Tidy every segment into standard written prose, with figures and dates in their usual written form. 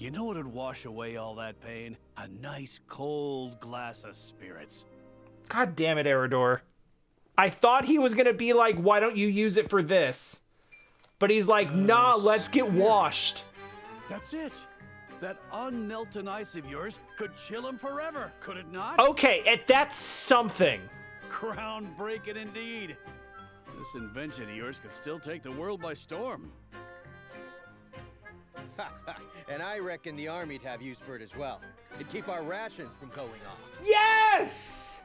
You know what would wash away all that pain? A nice cold glass of spirits. God damn it, Eridor. I thought he was gonna be like, why don't you use it for this? But he's like, nah, let's get washed. That's it. That unmelted ice of yours could chill him forever, could it not? Okay, that's something. Groundbreaking indeed. This invention of yours could still take the world by storm. And I reckon the army'd have use for it as well. It'd keep our rations from going off. Yes!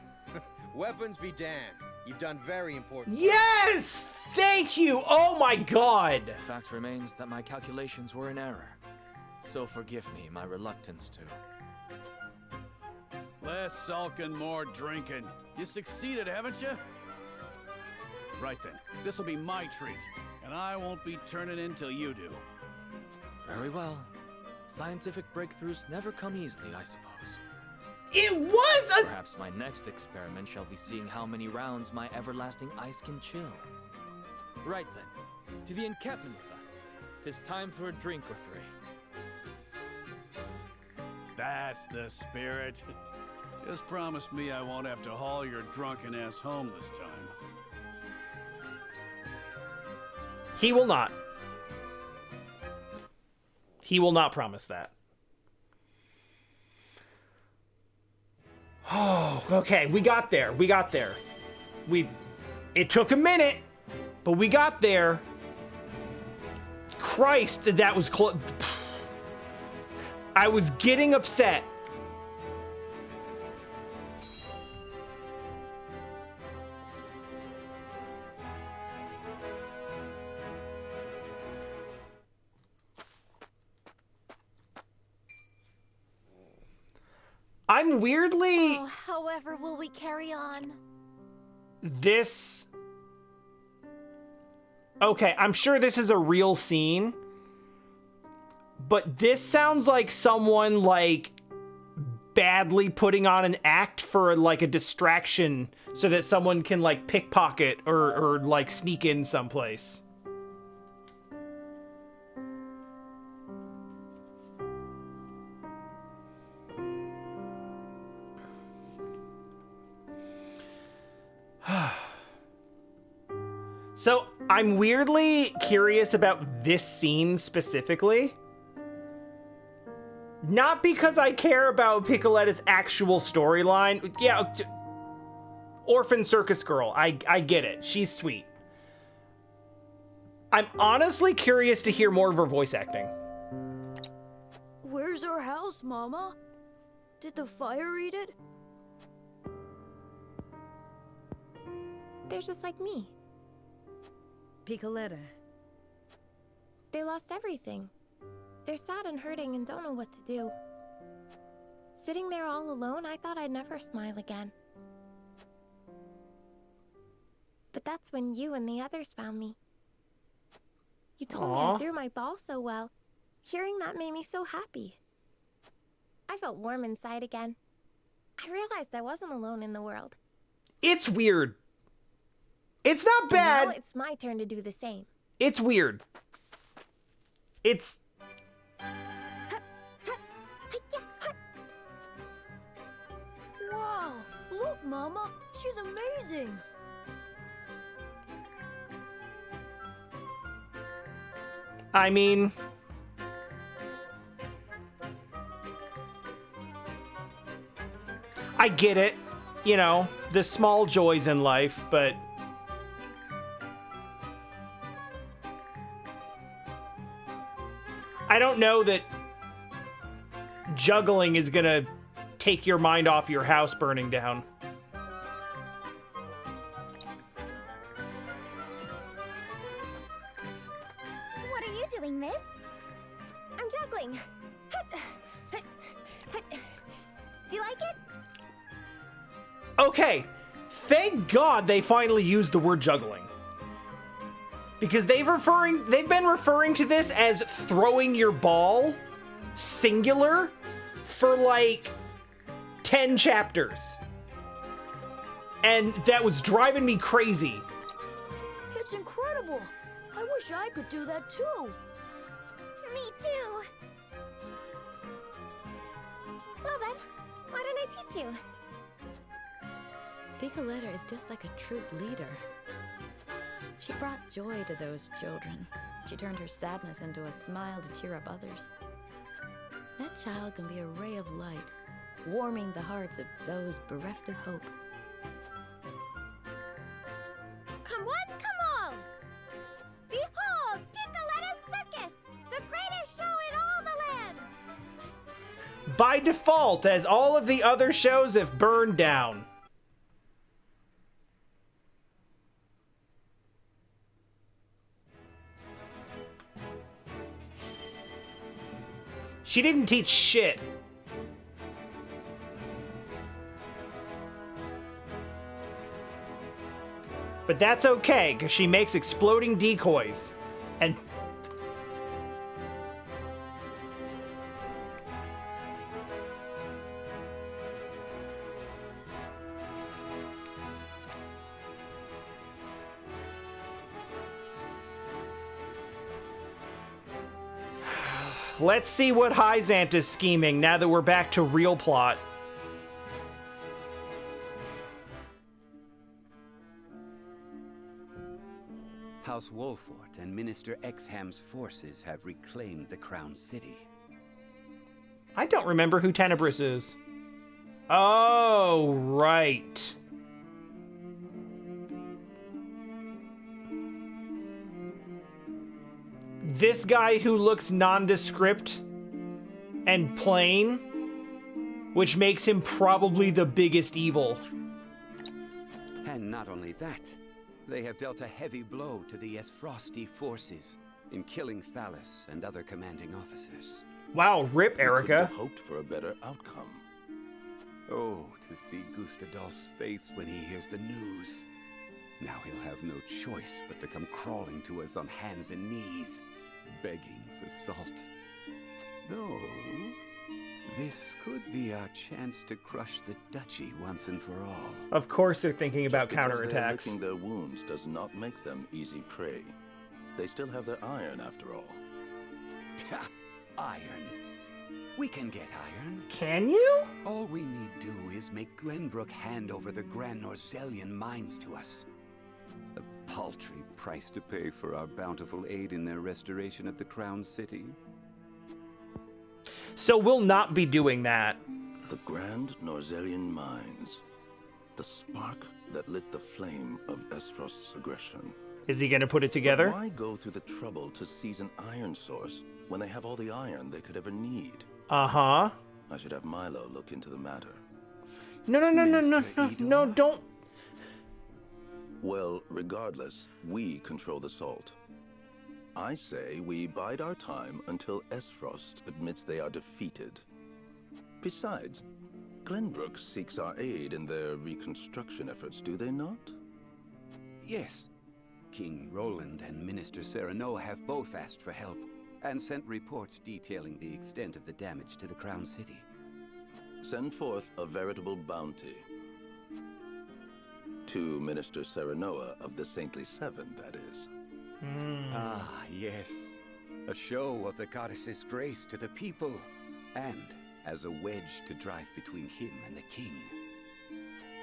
Weapons be damned. You've done very important work. Yes! Thank you! Oh my god! The fact remains that my calculations were in error. So forgive me my reluctance to. Less sulking, more drinking. You succeeded, haven't you? Right then, this'll be my treat, and I won't be turning in till you do. Very well. Scientific breakthroughs never come easily, I suppose. It was a... Perhaps my next experiment shall be seeing how many rounds my everlasting ice can chill. Right then, to the encampment with us. 'Tis time for a drink or three. That's the spirit. Just promise me I won't have to haul your drunken ass home this time. He will not. He will not promise that. Oh, okay, we got there. We got there. It took a minute, but we got there. Christ, that was close. I was getting upset. I'm weirdly... Oh, however will we carry on? This... Okay, I'm sure this is a real scene. But this sounds like someone, like, badly putting on an act for, like, a distraction so that someone can, like, pickpocket or like, sneak in someplace. So, I'm weirdly curious about this scene specifically. Not because I care about Piccoletta's actual storyline. Yeah, orphan circus girl. I get it. She's sweet. I'm honestly curious to hear more of her voice acting. Where's our house, Mama? Did the fire eat it? They're just like me. Piccoletta. They lost everything. They're sad and hurting and don't know what to do. Sitting there all alone, I thought I'd never smile again. But that's when you and the others found me. You told me I threw my ball so well. Hearing that made me so happy. I felt warm inside again. I realized I wasn't alone in the world. It's weird. It's not bad. And now it's my turn to do the same. It's weird. It's... Wow! Look, Mama! She's amazing! I mean... I get it. You know, the small joys in life, but... I don't know that juggling is gonna take your mind off your house burning down. What are you doing, miss? I'm juggling. Do you like it? Okay, thank God they finally used the word juggling. Because they've been referring to this as throwing your ball, singular, for like 10 chapters. And that was driving me crazy. It's incredible! I wish I could do that too! Me too. Well then, why don't I teach you? Piccoletta is just like a troop leader. She brought joy to those children. She turned her sadness into a smile to cheer up others. That child can be a ray of light, warming the hearts of those bereft of hope. Come one, come all! Behold, Piccoletta's Circus! The greatest show in all the land! By default, as all of the other shows have burned down. She didn't teach shit. But that's okay, because she makes exploding decoys. And... let's see what Hyzant is scheming now that we're back to real plot. House Wolffort and Minister Exham's forces have reclaimed the Crown City. I don't remember who Tenebris is. Oh, right. This guy who looks nondescript and plain, which makes him probably the biggest evil. And not only that, they have dealt a heavy blow to the Esfrosti forces in killing Thales and other commanding officers. Wow, rip, We couldn't Erica. have hoped for a better outcome. Oh, to see Gustadolf's face when he hears the news. Now he'll have no choice but to come crawling to us on hands and knees, begging for salt. Though, this could be our chance to crush the duchy once and for all. Of course they're thinking about Just because they're counterattacks. licking their wounds does not make them easy prey. They still have their iron, after all. Ha! Iron. We can get iron. Can you? All we need do is make Glenbrook hand over the Grand Norzelian mines to us. A paltry price to pay for our bountiful aid in their restoration of the Crown City. So we'll not be doing that. The Grand Norzelian mines. The spark that lit the flame of Esfrost's aggression. Is he gonna put it together? But why go through the trouble to seize an iron source when they have all the iron they could ever need? Uh-huh. I should have Milo look into the matter. No, Minister no, Idor? don't. Well, regardless, we control the salt. I say we bide our time until Esfrost admits they are defeated. Besides, Glenbrook seeks our aid in their reconstruction efforts, do they not? Yes. King Roland and Minister Serenoa have both asked for help, and sent reports detailing the extent of the damage to the Crown City. Send forth a veritable bounty. To Minister Serenoa of the Saintly Seven, that is. Ah, yes. A show of the goddess's grace to the people, and as a wedge to drive between him and the king.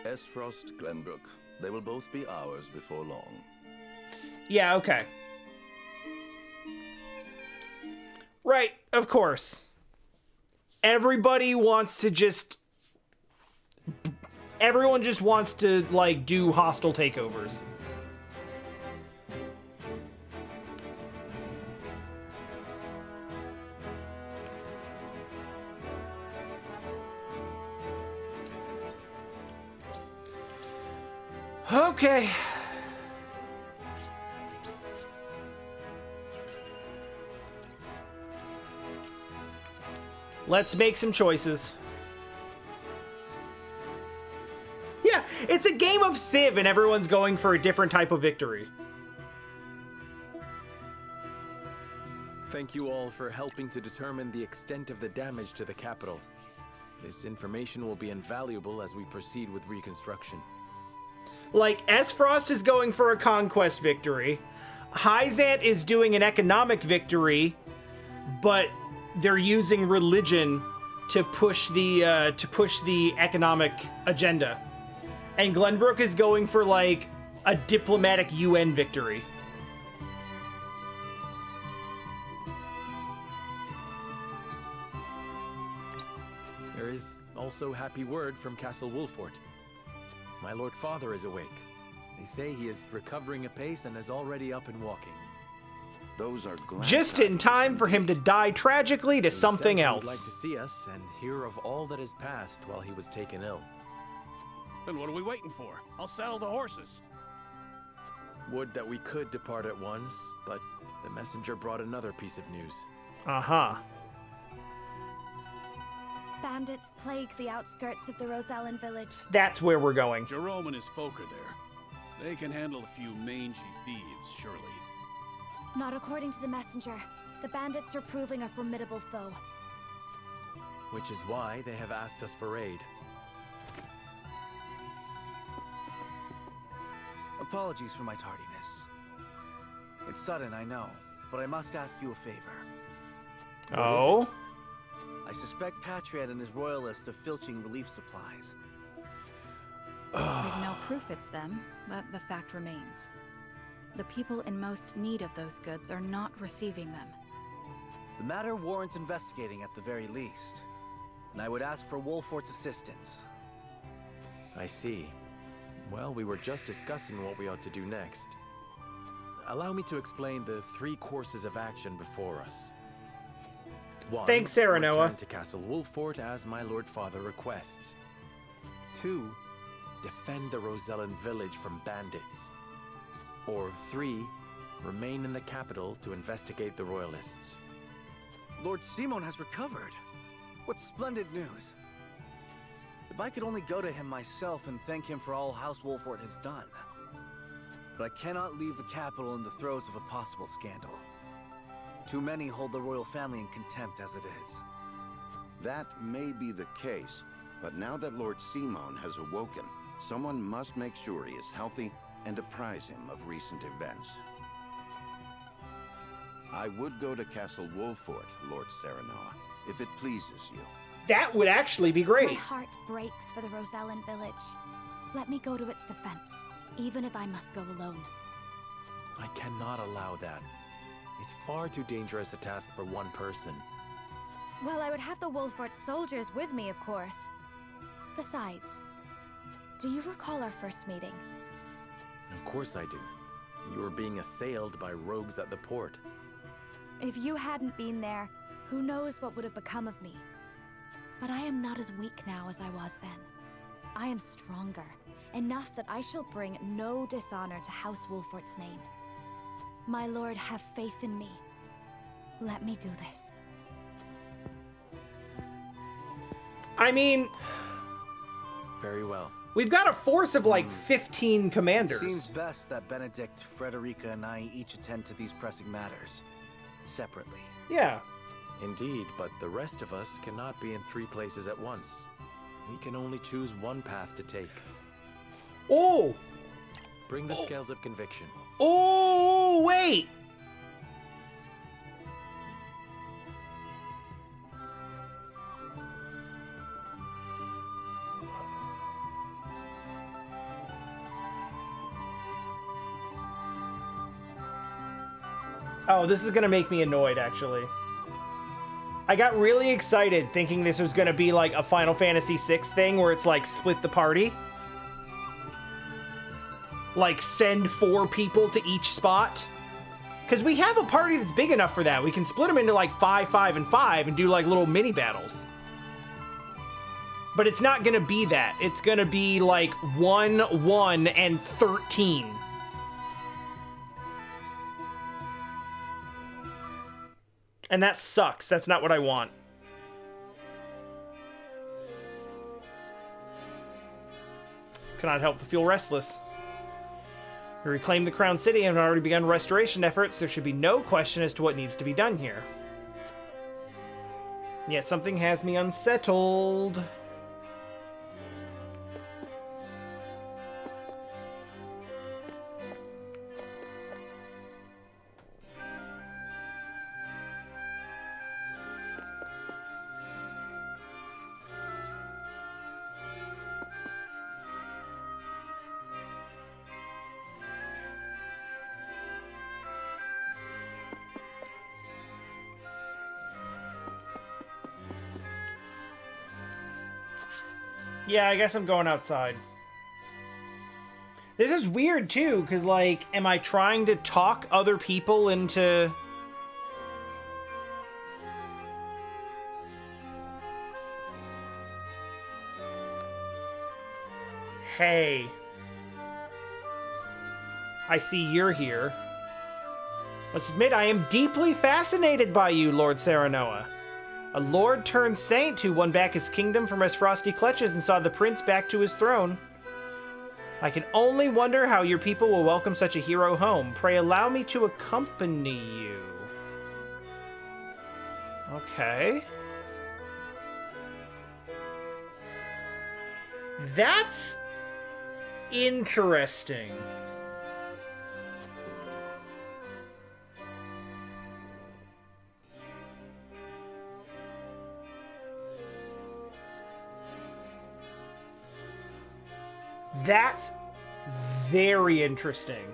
Esfrost, Glenbrook, they will both be ours before long. Yeah, okay. Right, of course. Everybody wants to just... Everyone just wants to, like, do hostile takeovers. Okay. Let's make some choices. Yeah, it's a game of Civ and everyone's going for a different type of victory. Thank you all for helping to determine the extent of the damage to the capital. This information will be invaluable as we proceed with reconstruction. Like, Esfrost is going for a conquest victory. Hyzant is doing an economic victory, but they're using religion to push the economic agenda. And Glenbrook is going for like a diplomatic UN victory. There is also happy word from Castle Wolffort. My Lord Father is awake. They say he is recovering apace and is already up and walking. Those are glad Just in time for him to die tragically to something He else. would like to see us and hear of all that has passed while he was taken ill. Then what are we waiting for? I'll saddle the horses. Would that we could depart at once, but the messenger brought another piece of news. Uh-huh. Bandits plague the outskirts of the Rosellan village. That's where we're going. Jerome and his folk are there. They can handle a few mangy thieves, surely. Not according to the messenger. The bandits are proving a formidable foe. Which is why they have asked us for aid. Apologies for my tardiness. It's sudden, I know, but I must ask you a favor. Oh? I suspect Patriot and his royalists of filching relief supplies. We've no proof it's them, but the fact remains. The people in most need of those goods are not receiving them. The matter warrants investigating at the very least, and I would ask for Wolffort's assistance. I see. Well, we were just discussing what we ought to do next. Allow me to explain the 3 courses of action before us. 1. Thanks, Serenoa. Return to Castle Wolffort as my Lord Father requests. 2. Defend the Rosellan village from bandits. Or 3. Remain in the capital to investigate the royalists. Lord Simon has recovered. What splendid news. If I could only go to him myself and thank him for all House Wolffort has done. But I cannot leave the capital in the throes of a possible scandal. Too many hold the royal family in contempt as it is. That may be the case, but now that Lord Simon has awoken, someone must make sure he is healthy and apprise him of recent events. I would go to Castle Wolffort, Lord Serenoa, if it pleases you. That would actually be My great. heart breaks for the Rosellan village. Let me go to its defense, even if I must go alone. I cannot allow that. It's far too dangerous a task for one person. Well, I would have the Wolffort soldiers with me, of course. Besides, do you recall our first meeting? Of course I do. You were being assailed by rogues at the port. If you hadn't been there, who knows what would have become of me. But I am not as weak now as I was then. I am stronger, enough that I shall bring no dishonor to House Wolffort's name. My lord, have faith in me. Let me do this. I mean, Very well. we've got a force of like 15 commanders. It seems best that Benedict, Frederica, and I each attend to these pressing matters. Separately. Yeah. Indeed, but the rest of us cannot be in 3 places at once. We can only choose one path to take. Oh! Bring the scales of conviction. Oh, wait! Oh, this is gonna make me annoyed, actually. I got really excited thinking this was gonna be like a Final Fantasy VI thing where it's like split the party. Like send 4 people to each spot. Because we have a party that's big enough for that. We can split them into like 5, 5, and 5 and do like little mini battles. But it's not gonna be that. It's gonna be like 1, 1, and 13. And that sucks. That's not what I want. Cannot help but feel restless. We reclaim the Crown City and have already begun restoration efforts. There should be no question as to what needs to be done here. Yet something has me unsettled. Yeah, I guess I'm going outside. This is weird, too, because, like, am I trying to talk other people into... Hey. I see you're here. Must admit, I am deeply fascinated by you, Lord Serenoa. A lord turned saint who won back his kingdom from his frosty clutches and saw the prince back to his throne. I can only wonder how your people will welcome such a hero home. Pray allow me to accompany you. Okay. That's interesting. That's very interesting.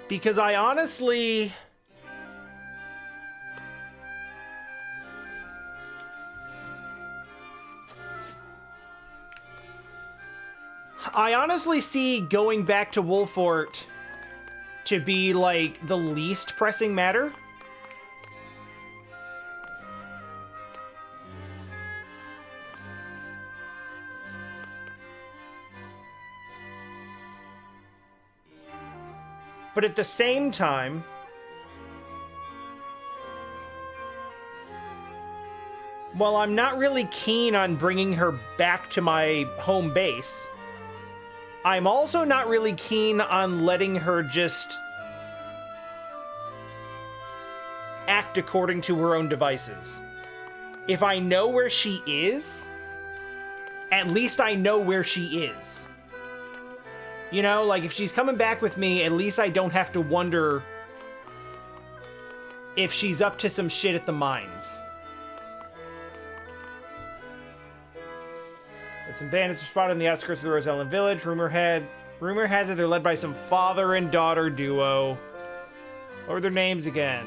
Because I honestly... see going back to Wolffort to be, like, the least pressing matter. But at the same time, while I'm not really keen on bringing her back to my home base, I'm also not really keen on letting her just act according to her own devices. If I know where she is, at least I know where she is. You know, like, if she's coming back with me, at least I don't have to wonder if she's up to some shit at the mines. But some bandits are spotted in the outskirts of the Rozelan village. Rumor has it they're led by some father and daughter duo. What were their names again?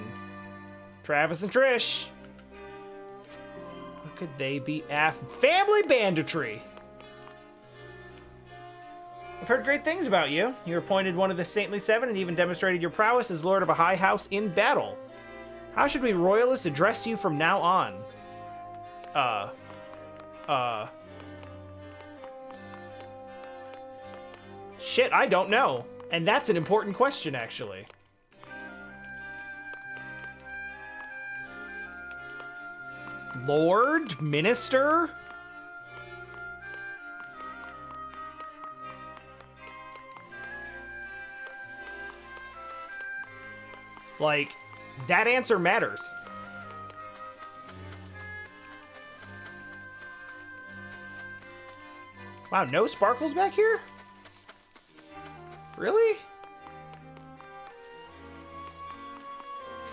Travis and Trish. What could they be? Family banditry. I've heard great things about you. You were appointed one of the Saintly Seven and even demonstrated your prowess as lord of a high house in battle. How should we royalists address you from now on? Shit, I don't know. And that's an important question, actually. Lord? Minister? Like, that answer matters. Wow, no sparkles back here? Really?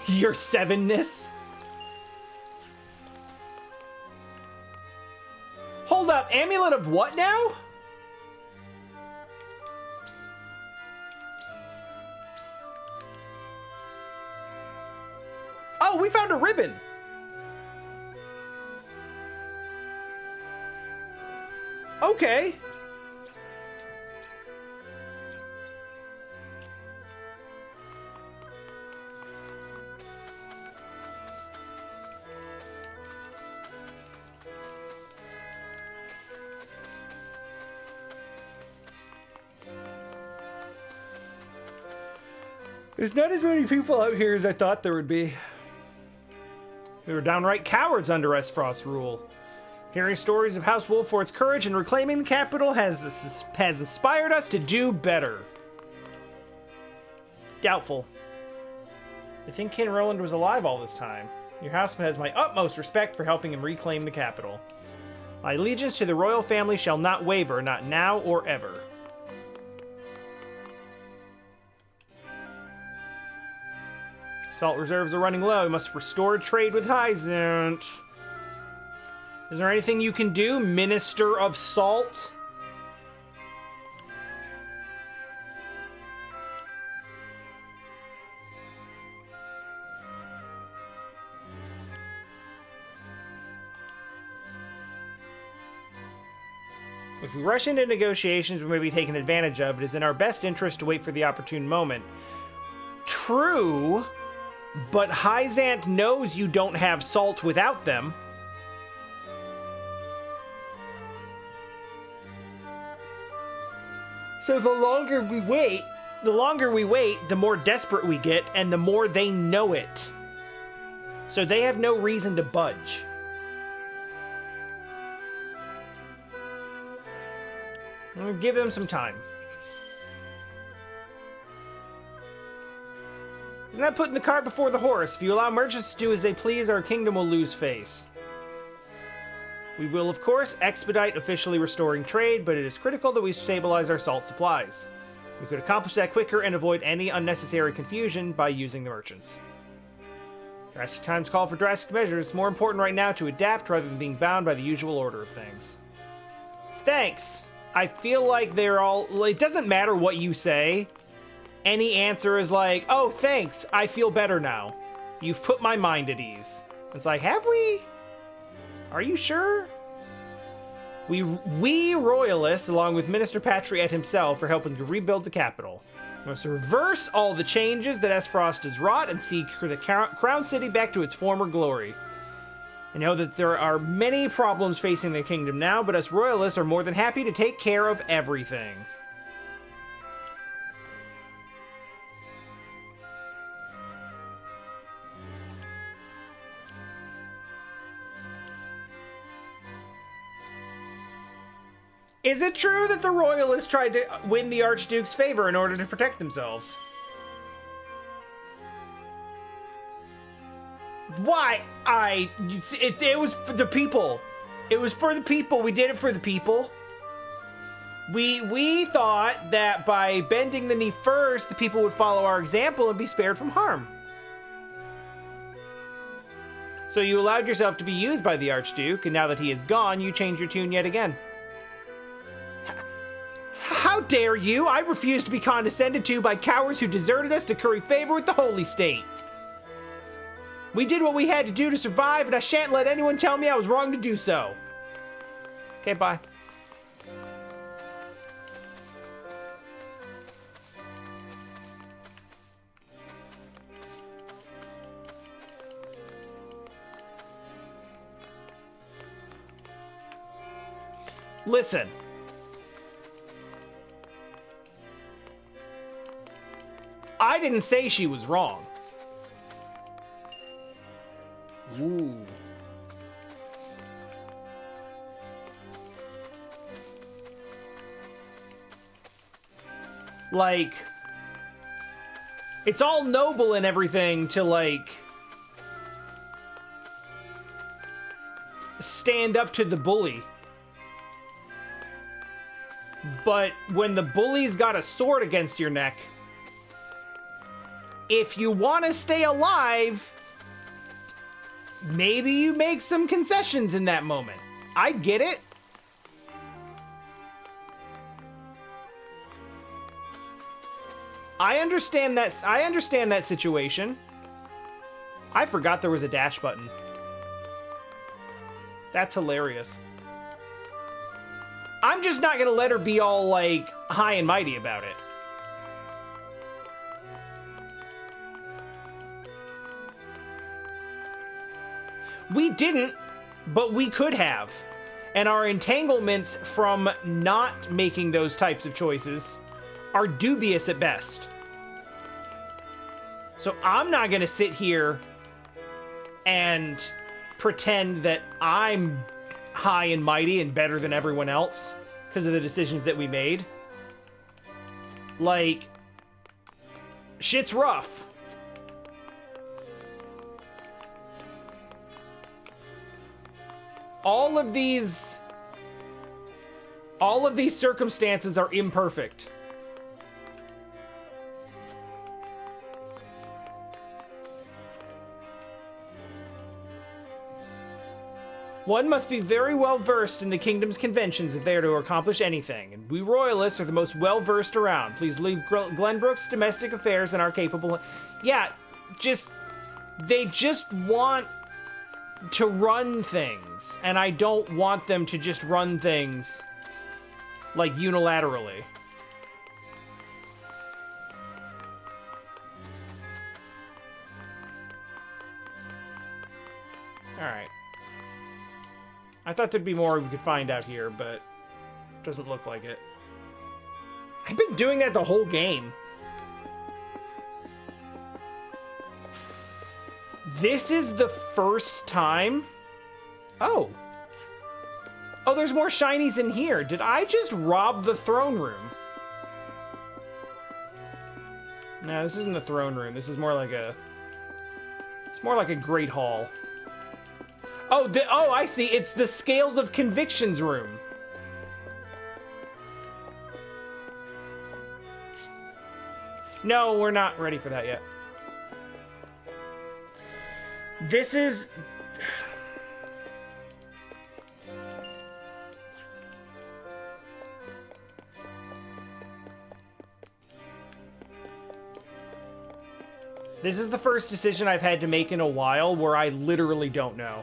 Your sevenness? Hold up, amulet of what now? Oh, we found a ribbon. Okay. There's not as many people out here as I thought there would be. They were downright cowards under Esfrost's rule. Hearing stories of House Wolffort's courage in reclaiming the capital has inspired us to do better. Doubtful. I think King Roland was alive all this time. Your house has my utmost respect for helping him reclaim the capital. My allegiance to the royal family shall not waver, not now or ever. Salt reserves are running low. We must restore trade with Hyzant. Is there anything you can do, Minister of Salt? If we rush into negotiations, we may be taken advantage of. It is in our best interest to wait for the opportune moment. True, but Hyzant knows you don't have salt without them. So the longer we wait, the more desperate we get, and the more they know it. So they have no reason to budge. We'll give them some time. Isn't that putting the cart before the horse? If you allow merchants to do as they please, our kingdom will lose face. We will, of course, expedite officially restoring trade, but it is critical that we stabilize our salt supplies. We could accomplish that quicker and avoid any unnecessary confusion by using the merchants. Drastic times call for drastic measures. It's more important right now to adapt rather than being bound by the usual order of things. Thanks! I feel like they're all... It doesn't matter what you say. Any answer is like, oh, thanks, I feel better now. You've put my mind at ease. It's like, have we? Are you sure? We royalists, along with Minister Patriot himself, are helping to rebuild the capital. We must reverse all the changes that Esfrost has wrought and seek the Crown City back to its former glory. I know that there are many problems facing the kingdom now, but us royalists are more than happy to take care of everything. Is it true that the royalists tried to win the Archduke's favor in order to protect themselves? Why? It was for the people. It was for the people. We did it for the people. We thought that by bending the knee first, the people would follow our example and be spared from harm. So you allowed yourself to be used by the Archduke, and now that he is gone, you change your tune yet again. How dare you? I refuse to be condescended to by cowards who deserted us to curry favor with the Holy State. We did what we had to do to survive, and I shan't let anyone tell me I was wrong to do so. Okay, bye. Listen. I didn't say she was wrong. Ooh. Like, it's all noble and everything to, like, stand up to the bully. But when the bully's got a sword against your neck, if you want to stay alive, maybe you make some concessions in that moment. I get it. I understand that situation. I forgot there was a dash button. That's hilarious. I'm just not gonna let her be all, like, high and mighty about it. We didn't, but we could have. And our entanglements from not making those types of choices are dubious at best. So I'm not gonna sit here and pretend that I'm high and mighty and better than everyone else because of the decisions that we made. Like, shit's rough. All of these circumstances are imperfect. One must be very well versed in the kingdom's conventions if they are to accomplish anything, and we royalists are the most well versed around. Please leave Glenbrook's domestic affairs in our capable... Yeah, they just want to run things, and I don't want them to just run things Like, unilaterally. Alright. I thought there'd be more we could find out here, but doesn't look like it. I've been doing that the whole game. This is the first time... Oh. Oh, there's more shinies in here. Did I just rob the throne room? No, this isn't the throne room. This is more like a... It's more like a great hall. Oh, oh, I see. It's the Scales of Convictions room. No, we're not ready for that yet. This is... This is the first decision I've had to make in a while where I literally don't know.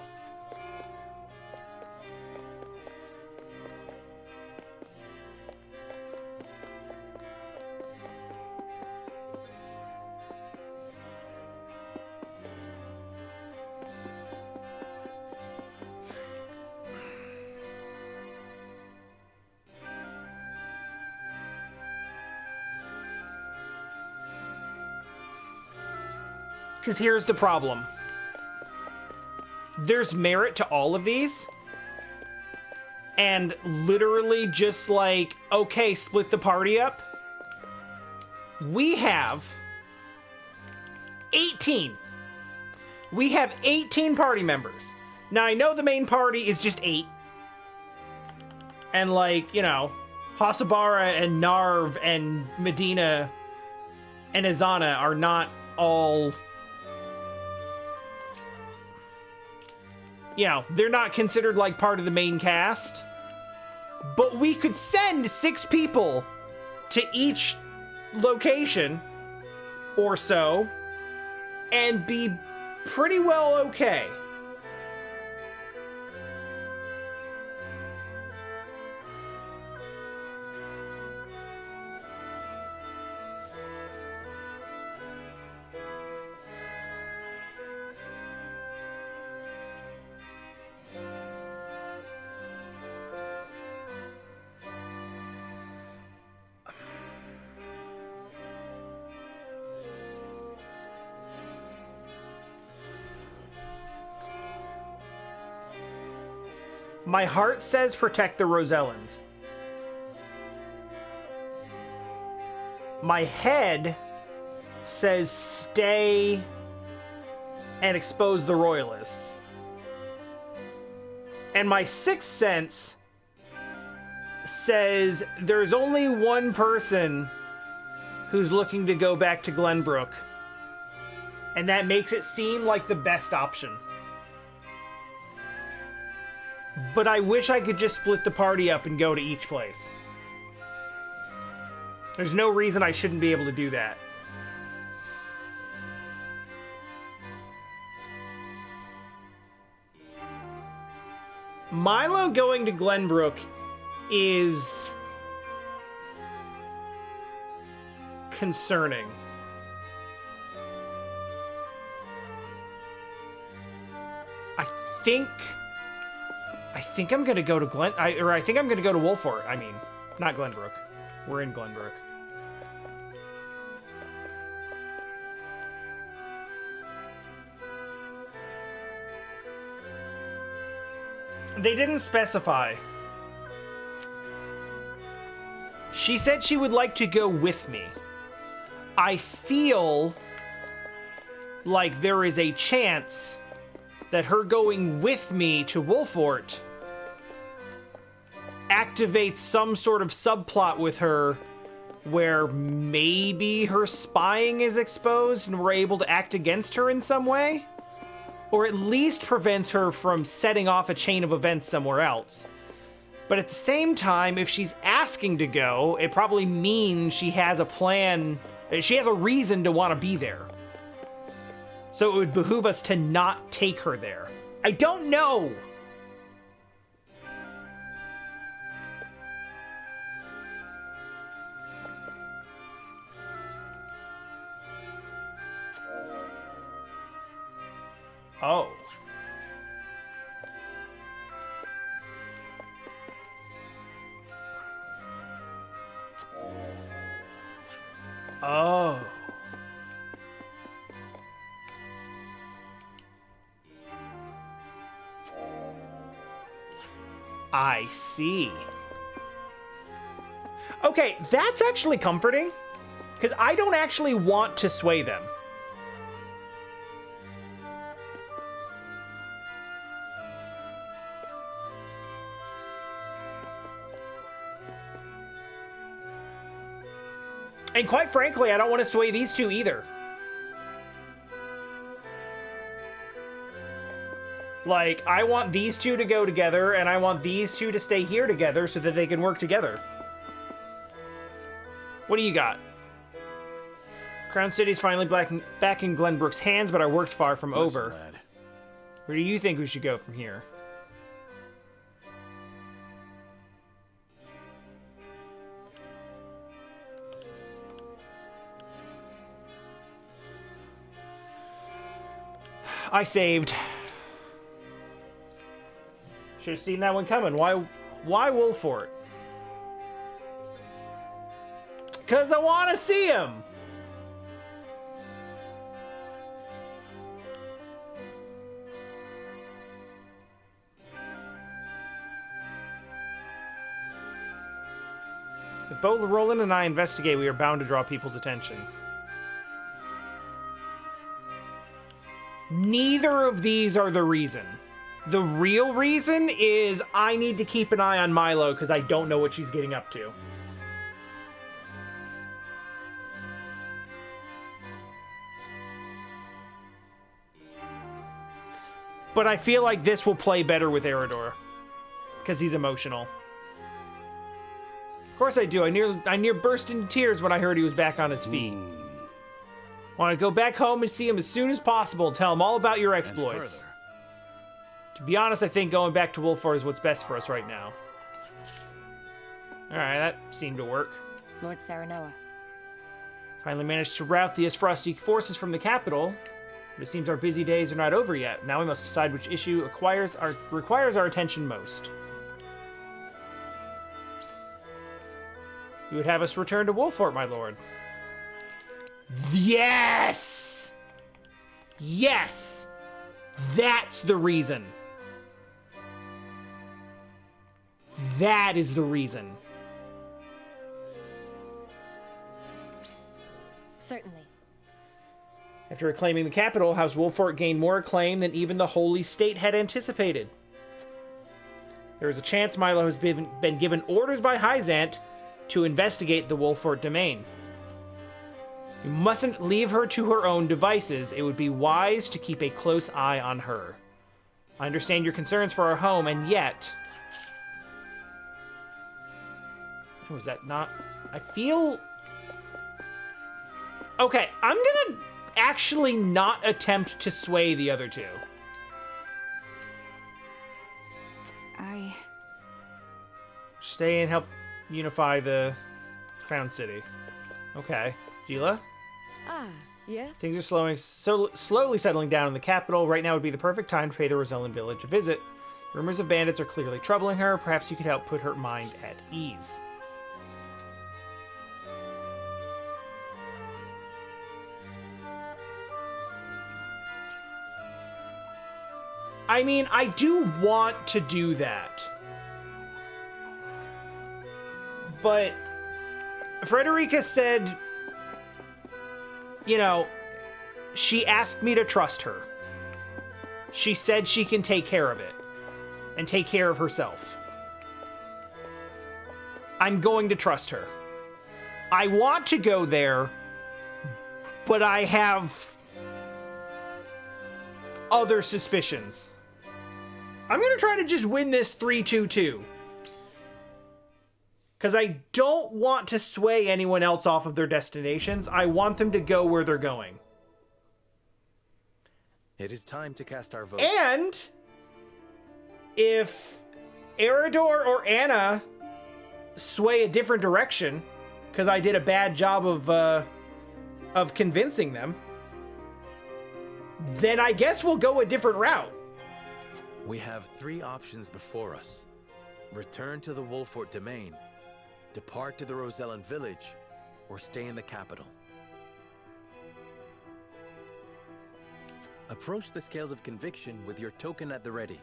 Because here's the problem. There's merit to all of these. And literally just like, okay, split the party up. We have 18. We have 18 party members. Now, I know the main party is just 8. And like, you know, Hasabara and Narv and Medina and Azana are not all... You know, they're not considered like part of the main cast. But we could send 6 people to each location or so and be pretty well okay. My heart says protect the Rosellans. My head says stay and expose the Royalists. And my sixth sense says there's only one person who's looking to go back to Glenbrook. And that makes it seem like the best option. But I wish I could just split the party up and go to each place. There's no reason I shouldn't be able to do that. Milo going to Glenbrook is concerning. I think I'm gonna go to I think I'm gonna go to Wolffort. I mean, not Glenbrook. We're in Glenbrook. They didn't specify. She said she would like to go with me. I feel like there is a chance that her going with me to Wolffort activates some sort of subplot with her where maybe her spying is exposed and we're able to act against her in some way? Or at least prevents her from setting off a chain of events somewhere else. But at the same time, if she's asking to go, it probably means she has a plan, she has a reason to want to be there. So it would behoove us to not take her there. I don't know! Oh. Oh. I see. Okay, that's actually comforting, because I don't actually want to sway them. And quite frankly, I don't want to sway these two either. Like, I want these two to go together, and I want these two to stay here together so that they can work together. What do you got? Crown City's finally back in Glenbrook's hands, but our work's far from over. Where do you think we should go from here? I saved. Should have seen that one coming. Why Wolffort? Because I want to see him. If both Roland and I investigate, we are bound to draw people's attentions. Neither of these are the reason. The real reason is I need to keep an eye on Milo because I don't know what she's getting up to. But I feel like this will play better with Eridor because he's emotional. Of course I do. I near burst into tears when I heard he was back on his feet. Want to go back home and see him as soon as possible and tell him all about your exploits. To be honest, I think going back to Wolffort is what's best for us right now. Alright, that seemed to work. Lord Serenoa. Finally managed to rout the Frosty forces from the capital. But it seems our busy days are not over yet. Now we must decide which issue requires our attention most. You would have us return to Wolffort, my lord. Yes! Yes! That's the reason. That is the reason. Certainly. After reclaiming the capital, House Wolffort gained more acclaim than even the Holy State had anticipated. There is a chance Milo has been given orders by Hyzant to investigate the Wolffort domain. You mustn't leave her to her own devices. It would be wise to keep a close eye on her. I understand your concerns for our home, and yet... Oh, is that not... I feel... Okay, I'm gonna actually not attempt to sway the other two. Stay and help unify the Crown City. Okay. Gila? Ah, yes? Things are slowly settling down in the capital. Right now would be the perfect time to pay the Rozelan village a visit. Rumors of bandits are clearly troubling her. Perhaps you could help put her mind at ease. I mean, I do want to do that. But Frederica said, you know, she asked me to trust her. She said she can take care of it and take care of herself. I'm going to trust her. I want to go there, but I have other suspicions. I'm going to try to just win this 3-2-2. Because I don't want to sway anyone else off of their destinations. I want them to go where they're going. It is time to cast our vote. And if Eridor or Anna sway a different direction, because I did a bad job of convincing them, then I guess we'll go a different route. We have 3 options before us. Return to the Wolffort domain, depart to the Rozellan village, or stay in the capital. Approach the scales of conviction with your token at the ready.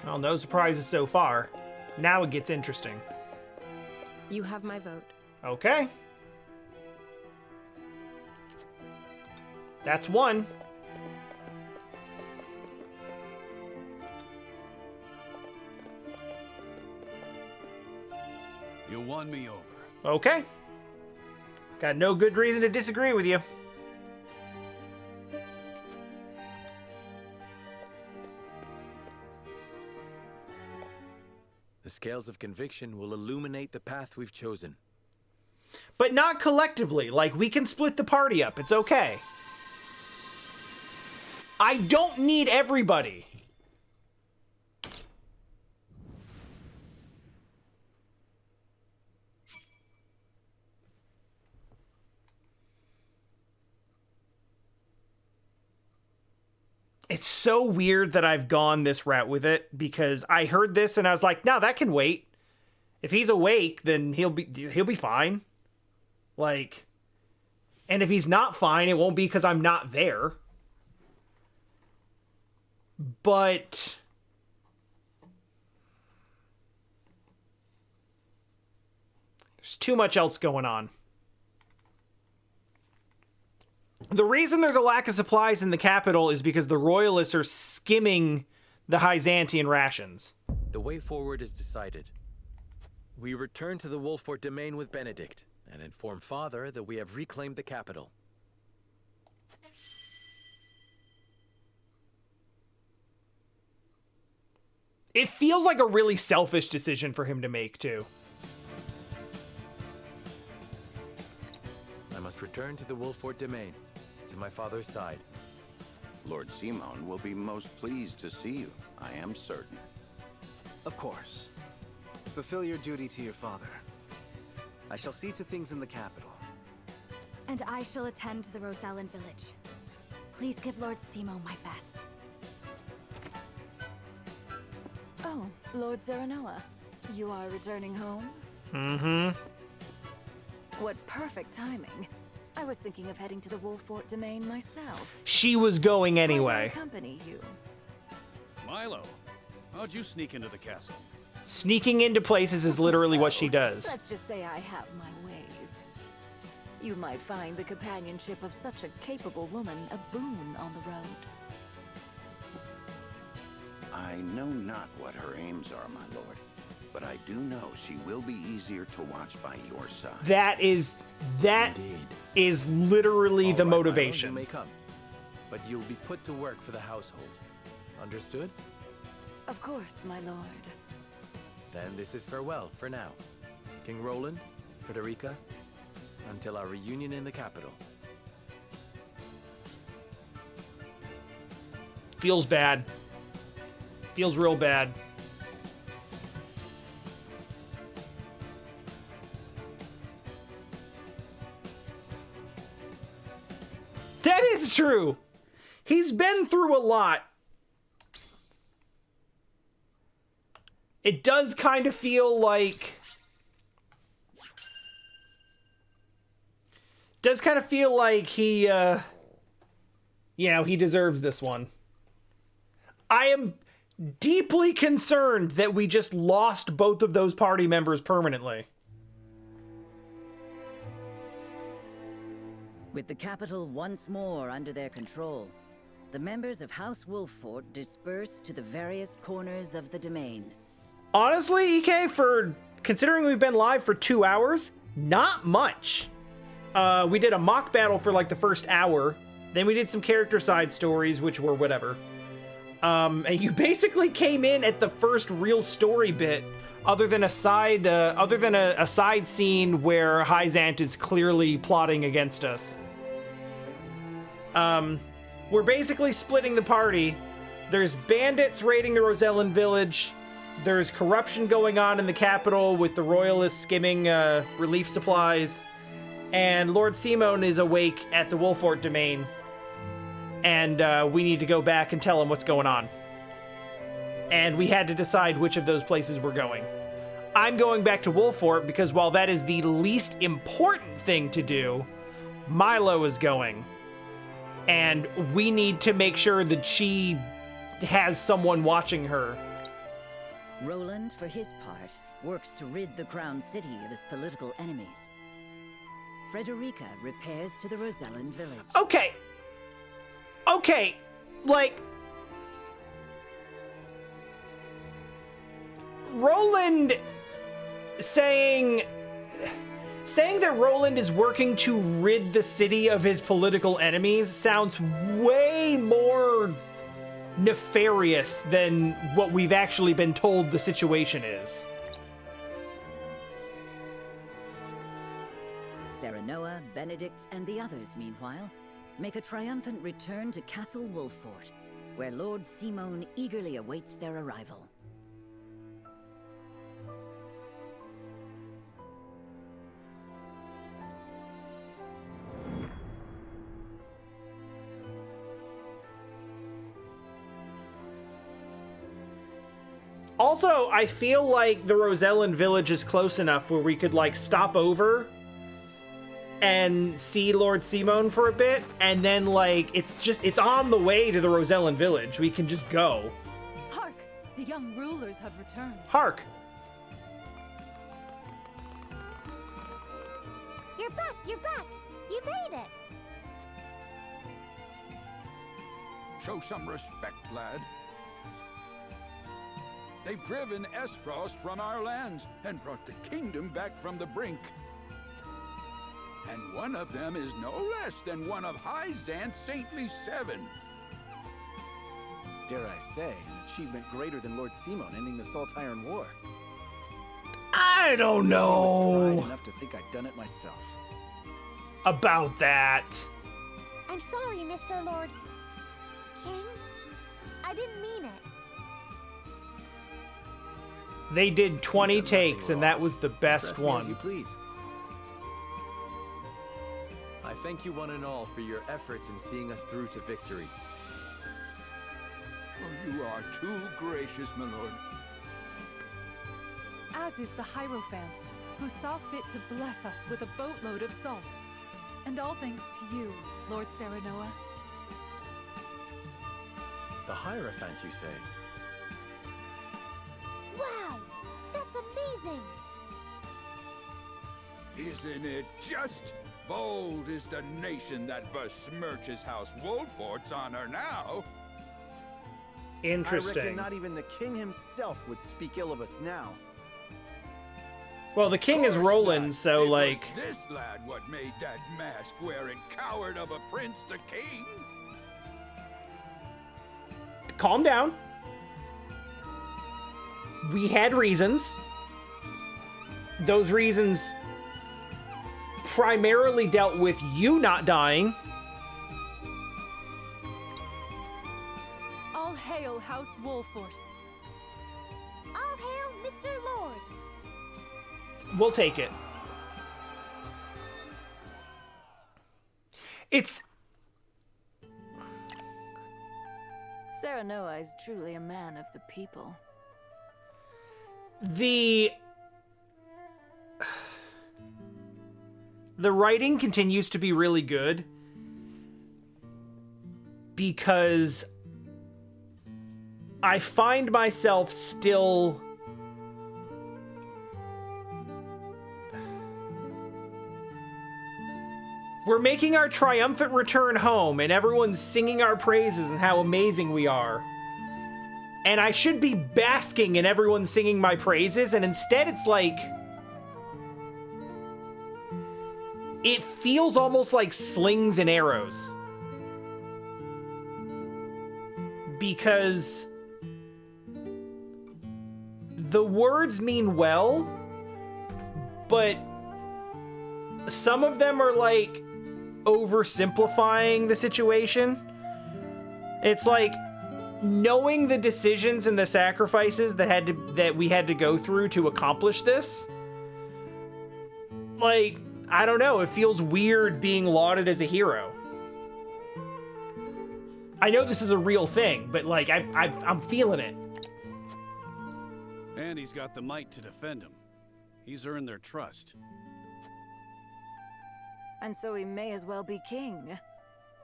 Well, no surprises so far. Now it gets interesting. You have my vote. Okay. That's 1. You won me over. Okay. Got no good reason to disagree with you. The scales of conviction will illuminate the path we've chosen. But not collectively. Like, we can split the party up. It's okay. I don't need everybody. It's so weird that I've gone this route with it, because I heard this and I was like, no, that can wait. If he's awake, then he'll be fine. Like, and if he's not fine, it won't be because I'm not there. But there's too much else going on. The reason there's a lack of supplies in the capital is because the royalists are skimming the Hyzantian rations. The way forward is decided. We return to the Wolffort domain with Benedict and inform Father that we have reclaimed the capital. It feels like a really selfish decision for him to make, too. I must return to the Wolffort domain, to my father's side. Lord Simon will be most pleased to see you, I am certain. Of course. Fulfill your duty to your father. I shall see to things in the capital. And I shall attend to the Rozellan village. Please give Lord Simon my best. Oh, Lord Serenoa, you are returning home? Mm-hmm. What perfect timing. I was thinking of heading to the Wolffort domain myself. She was going Might I anyway. accompany you? Milo, how'd you sneak into the castle? Sneaking into places is literally what she does. Let's just say I have my ways. You might find the companionship of such a capable woman a boon on the road. I know not what her aims are, my lord, but I do know she will be easier to watch by your side. That is literally the motivation. You may come, but you'll be put to work for the household. Understood? Of course, my lord. Then this is farewell for now. King Roland, Frederica, until our reunion in the capital. Feels bad. Feels real bad. That is true. He's been through a lot. It does kind of feel like... he, he deserves this one. I am deeply concerned that we just lost both of those party members permanently. With the capital once more under their control, the members of House Wolffort disperse to the various corners of the domain. Honestly, EK, for considering we've been live for 2 hours, not much. We did a mock battle for like the first hour. Then we did some character side stories, which were whatever. And you basically came in at the first real story bit other than a side scene where Hyzant is clearly plotting against us. We're basically splitting the party. There's bandits raiding the Rozellan village. There's corruption going on in the capital with the royalists skimming relief supplies. And Lord Simon is awake at the Wolffort domain. And we need to go back and tell him what's going on. And we had to decide which of those places we're going. I'm going back to Wolffort because while that is the least important thing to do, Milo is going. And we need to make sure that she has someone watching her. Roland, for his part, works to rid the Crown City of his political enemies. Frederica repairs to the Rozellan village. Okay, like... Roland saying that Roland is working to rid the city of his political enemies sounds way more nefarious than what we've actually been told the situation is. Serenoa, Benedict, and the others, meanwhile, make a triumphant return to Castle Wolffort, where Lord Simon eagerly awaits their arrival. Also, I feel like the Rozellan village is close enough where we could, like, stop over and see Lord Simon for a bit, and then, like, it's on the way to the Rozellan village. We can just go. Hark! The young rulers have returned. Hark! You're back! You're back! You made it! Show some respect, lad. They've driven Esfrost from our lands and brought the kingdom back from the brink. And one of them is no less than one of Hyzant's saintly 7. Dare I say, an achievement greater than Lord Simon ending the Saltiron War. I don't know Pride enough to think I'd done it myself. about that. I'm sorry, Mr. Lord King. I didn't mean it. They did 20 takes, and that was the best Address me as one. you please. I thank you one and all for your efforts in seeing us through to victory. Oh, you are too gracious, my lord. As is the Hierophant, who saw fit to bless us with a boatload of salt. And all thanks to you, Lord Serenoa. The Hierophant, you say? Wow! That's amazing! Isn't it just? Bold is the nation that besmirches House Wolffort's honor now. Interesting. I reckon not even the king himself would speak ill of us now. Well, the king is Roland, so, like... It was this lad what made that mask-wearing coward of a prince the king. Calm down. We had reasons. Those reasons primarily dealt with you not dying. All hail House Wolffort. All hail Mr. Lord! We'll take it. It's... Serenoa is truly a man of the people. The writing continues to be really good because I find myself still we're making our triumphant return home and everyone's singing our praises and how amazing we are. And I should be basking in everyone singing my praises, and instead it's like... It feels almost like slings and arrows. Because... the words mean well, but some of them are like oversimplifying the situation. It's like knowing the decisions and the sacrifices that we had to go through to accomplish this. Like, I don't know, it feels weird being lauded as a hero. I know this is a real thing, but like I'm feeling it. And he's got the might to defend him. He's earned their trust. And so he may as well be king.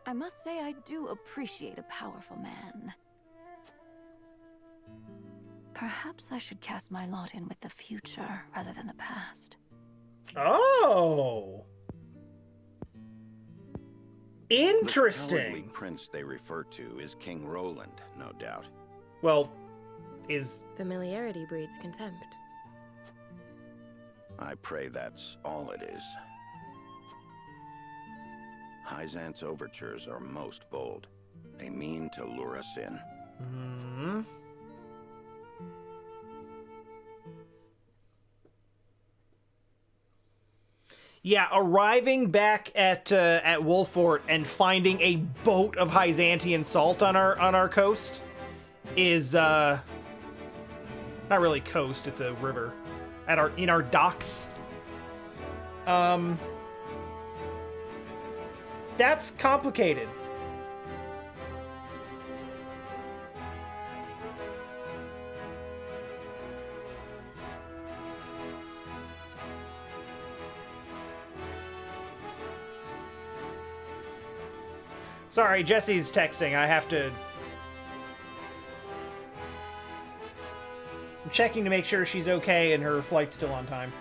I must say I do appreciate a powerful man. Perhaps I should cast my lot in with the future rather than the past. Oh. Interesting. The cowardly prince they refer to is King Roland, no doubt. Well, is... Familiarity breeds contempt. I pray that's all it is. Hyzant's overtures are most bold. They mean to lure us in. Hmm. Yeah, arriving back at Wolffort and finding a boat of Hyzantian salt on our coast is not really coast, it's a river. In our docks. That's complicated. Sorry, Jesse's texting. I have to... I'm checking to make sure she's okay and her flight's still on time.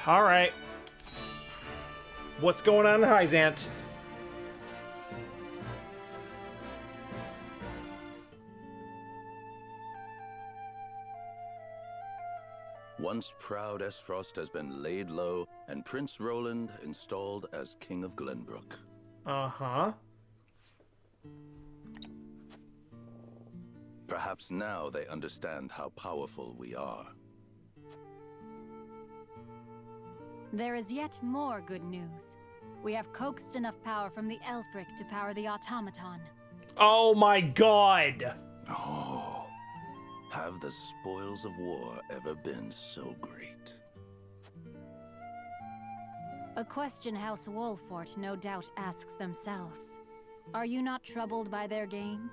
All right. What's going on in Hyzant? Once proud Esfrost has been laid low, and Prince Roland installed as King of Glenbrook. Uh-huh. Perhaps now they understand how powerful we are. There is yet more good news. We have coaxed enough power from the Elfric to power the automaton. Oh my god! Oh, have the spoils of war ever been so great? A question House Wolffort no doubt asks themselves. Are you not troubled by their gains?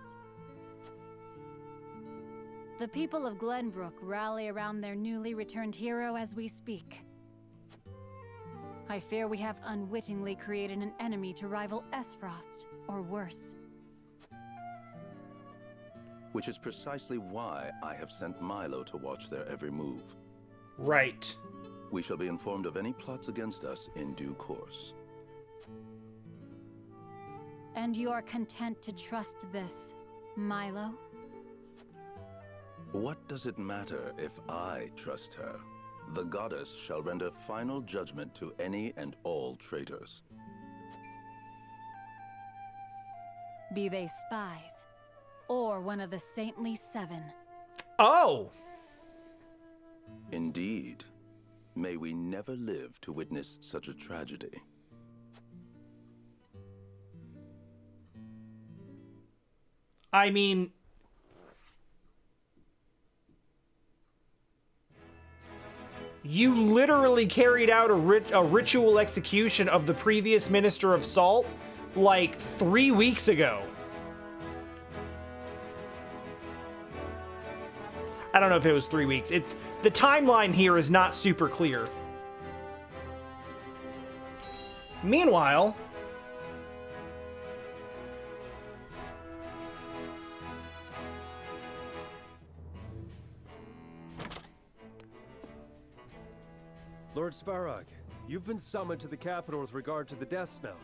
The people of Glenbrook rally around their newly returned hero as we speak. I fear we have unwittingly created an enemy to rival Esfrost, or worse. Which is precisely why I have sent Milo to watch their every move. Right. We shall be informed of any plots against us in due course. And you are content to trust this, Milo? What does it matter if I trust her? The goddess shall render final judgment to any and all traitors. Be they spies, or one of the Saintly Seven. Oh! Indeed. May we never live to witness such a tragedy. I mean... You literally carried out a ritual execution of the previous Minister of Salt, like 3 weeks ago. I don't know if it was 3 weeks. The timeline here is not super clear. Meanwhile... Lord Svarog, you've been summoned to the capital with regard to the death snow.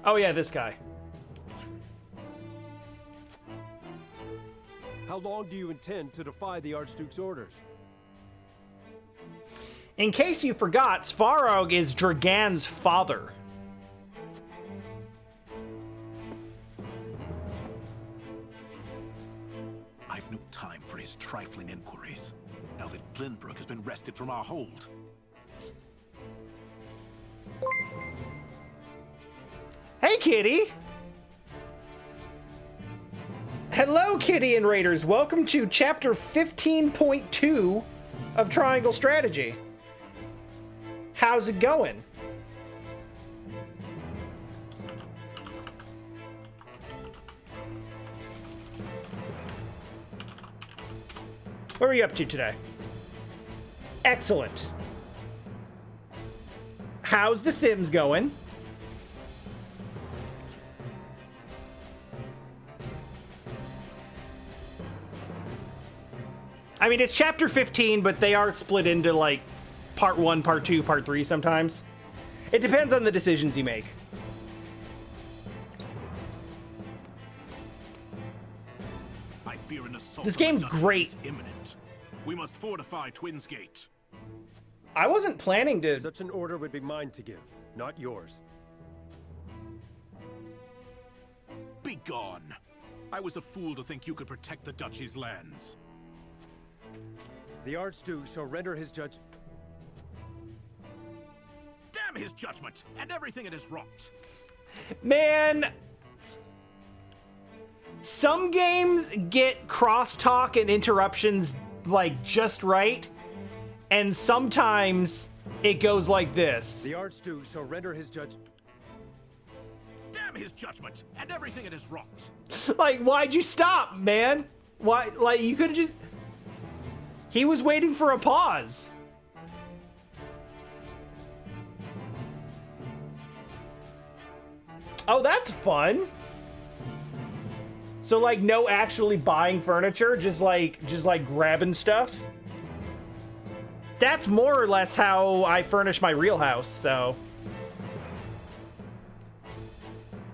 Oh yeah, this guy. How long do you intend to defy the Archduke's orders? In case you forgot, Svarog is Dragan's father. I've no time for his trifling inquiries, now that Glenbrook has been wrested from our hold. Hey, Kitty! Hello, Kitty and Raiders. Welcome to Chapter 15.2 of Triangle Strategy. How's it going? What are you up to today? Excellent. How's The Sims going? I mean, it's chapter 15, but they are split into like part 1, part 2, part 3 sometimes. It depends on the decisions you make. I fear an assault. This game's great. Is imminent. We must fortify Twins Gate. I wasn't planning to. Such an order would be mine to give, not yours. Be gone. I was a fool to think you could protect the duchy's lands. The Archduke shall render his judge. Damn his judgment and everything it has wrought. Man, some games get crosstalk and interruptions like just right, and sometimes it goes like this. The Archduke shall render his judge. Damn his judgment and everything it has wrought. Like, why'd you stop, man? Why? Like, you could have just. He was waiting for a pause. Oh, that's fun. So like no actually buying furniture, just like grabbing stuff. That's more or less how I furnish my real house, so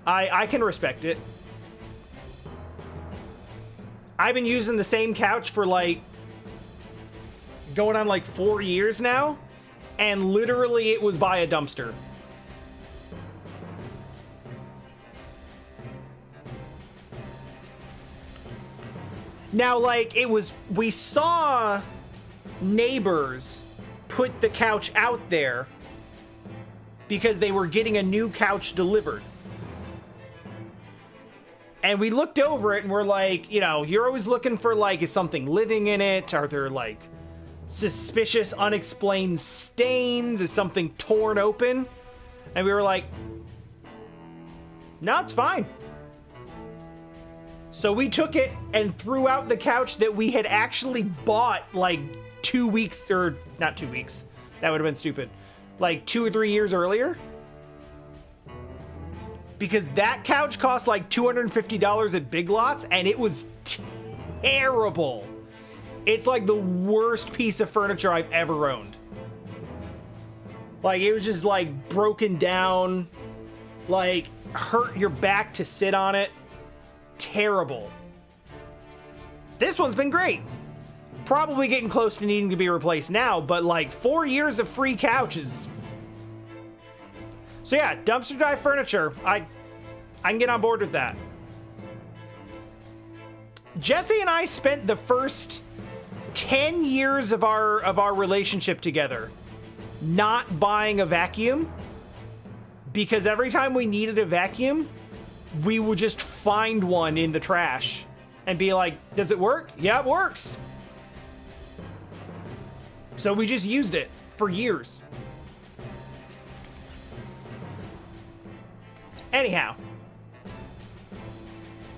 I can respect it. I've been using the same couch for like going on like 4 years now, and literally it was by a dumpster. Now, like, we saw neighbors put the couch out there because they were getting a new couch delivered. And we looked over it and we're like, you know, you're always looking for like, is something living in it? Are there like suspicious, unexplained stains? Is something torn open? And we were like, no, it's fine. So we took it and threw out the couch that we had actually bought like 2 weeks, or not 2 weeks. That would have been stupid. Like 2 or 3 years earlier. Because that couch cost like $250 at Big Lots and it was terrible. It's like the worst piece of furniture I've ever owned. Like, it was just like broken down, like hurt your back to sit on it. Terrible. This one's been great. Probably getting close to needing to be replaced now, but like 4 years of free couches. So yeah, dumpster dive furniture. I can get on board with that. Jesse and I spent the first 10 years of our relationship together not buying a vacuum, because every time we needed a vacuum, we would just find one in the trash and be like, does it work? Yeah, it works. So we just used it for years. Anyhow.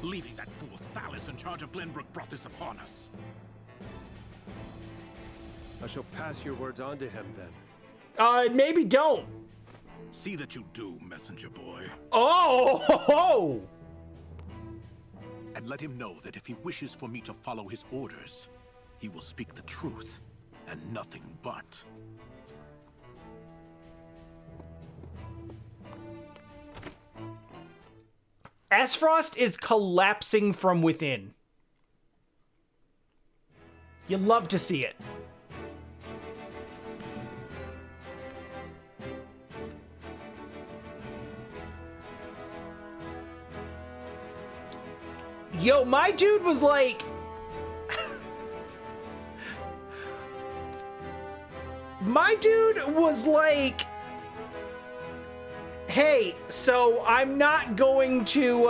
Leaving that fool Thalis in charge of Glenbrook brought this upon us. I shall pass your words on to him then. Maybe don't. See that you do, messenger boy. Oh! And let him know that if he wishes for me to follow his orders, he will speak the truth and nothing but. Esfrost is collapsing from within. You love to see it. Yo, my dude was like... my dude was like... Hey, so I'm not going to,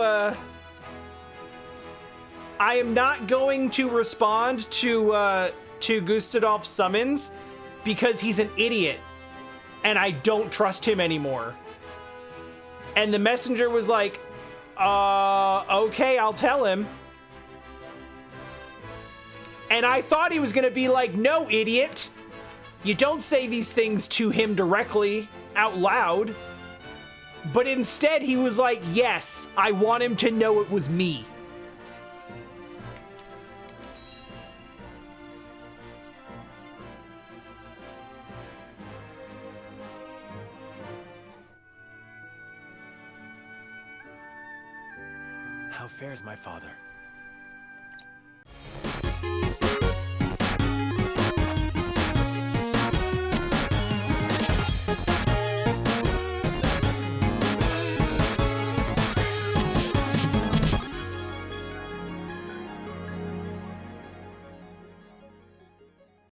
I am not going to respond to Gustadolf's summons because he's an idiot and I don't trust him anymore. And the messenger was like, okay, I'll tell him. And I thought he was gonna be like, no, idiot. You don't say these things to him directly, out loud. But instead, he was like, yes, I want him to know it was me. How fares my father?